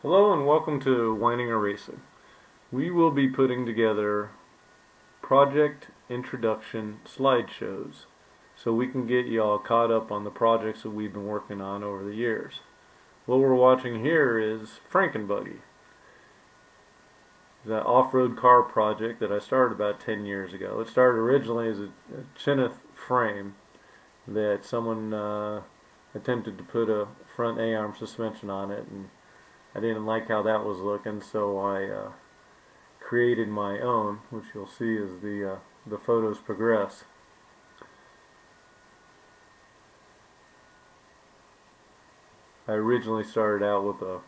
Hello and welcome to Whining or Racing. We will be putting together project introduction slideshows so we can get you all caught up on the projects that we've been working on over the years. What we're watching here is Frankenbuggy, the off-road car project that I started about 10 years ago. It started originally as a Chineth frame that someone attempted to put a front A-arm suspension on it, and I didn't like how that was looking, so I created my own, which you'll see as the photos progress. I originally started out with a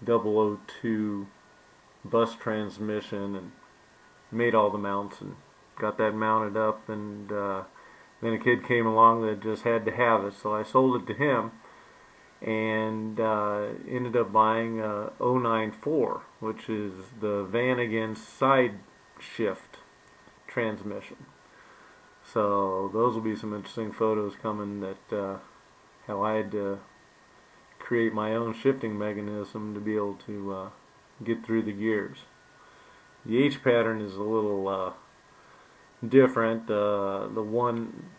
002 bus transmission and made all the mounts and got that mounted up, and then a kid came along that just had to have it, so I sold it to him and ended up buying a 094, which is the Vanagon side shift transmission. So those will be some interesting photos coming, that how I had to create my own shifting mechanism to be able to get through the gears. The H pattern is a little different. The one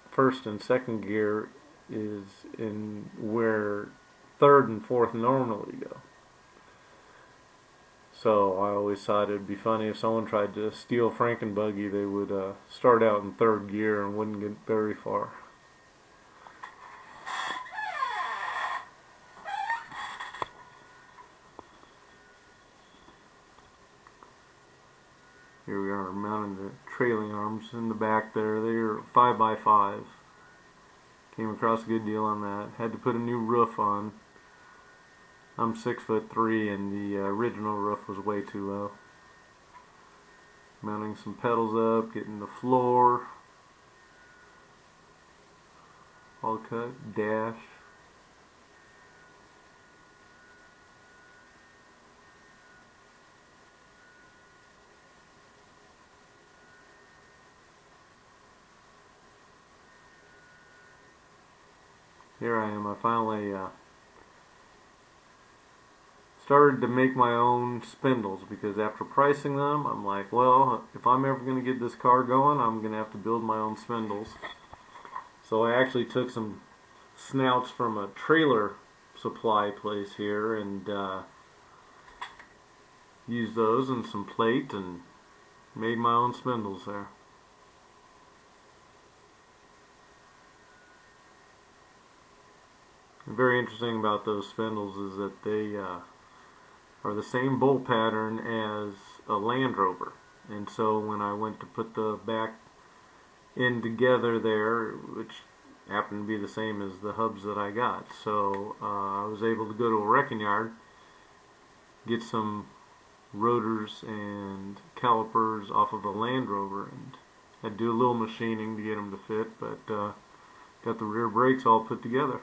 first and second gear is in where third and fourth normally go. So I always thought it'd be funny if someone tried to steal Frankenbuggy, they would start out in third gear and wouldn't get very far. Here we are mounting the trailing arms in the back there. They are 5x5. Came across a good deal on that. Had to put a new roof on. I'm 6'3" and the original roof was way too low. Mounting some pedals up, getting the floor all cut, dash. Here I am. I finally started to make my own spindles, because after pricing them, I'm like, well, if I'm ever going to get this car going, I'm going to have to build my own spindles. So I actually took some snouts from a trailer supply place here and used those and some plate and made my own spindles there. Very interesting about those spindles is that they are the same bolt pattern as a Land Rover, and so when I went to put the back end together there, which happened to be the same as the hubs that I got, so I was able to go to a wrecking yard, get some rotors and calipers off of a Land Rover, and had to do a little machining to get them to fit, but got the rear brakes all put together.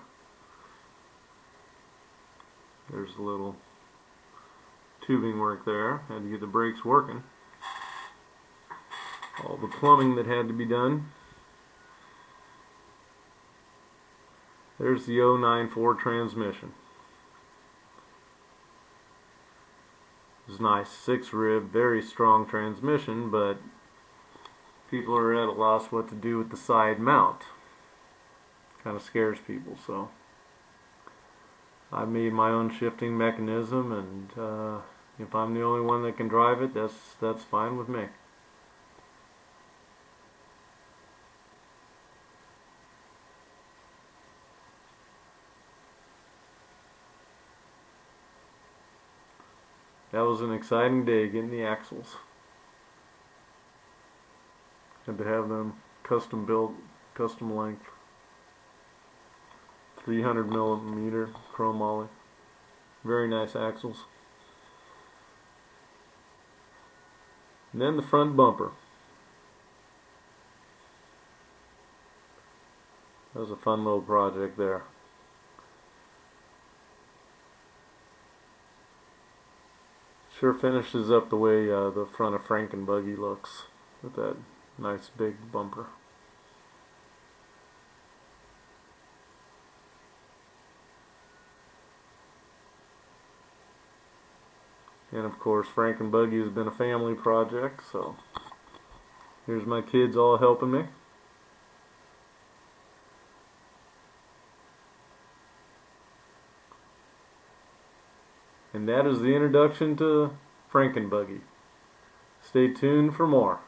There's a little tubing work there. Had to get the brakes working. All the plumbing that had to be done. There's the 094 transmission. It's nice, 6-rib, very strong transmission, but people are at a loss what to do with the side mount. Kind of scares people, so I made my own shifting mechanism, and if I'm the only one that can drive it, that's fine with me. That was an exciting day, getting the axles. Had to have them custom built, custom length. 300mm chrome moly. Very nice axles. And then the front bumper. That was a fun little project there. Sure finishes up the way the front of Frankenbuggy looks with that nice big bumper. And of course, Frankenbuggy has been a family project, so here's my kids all helping me. And that is the introduction to Frankenbuggy. Stay tuned for more.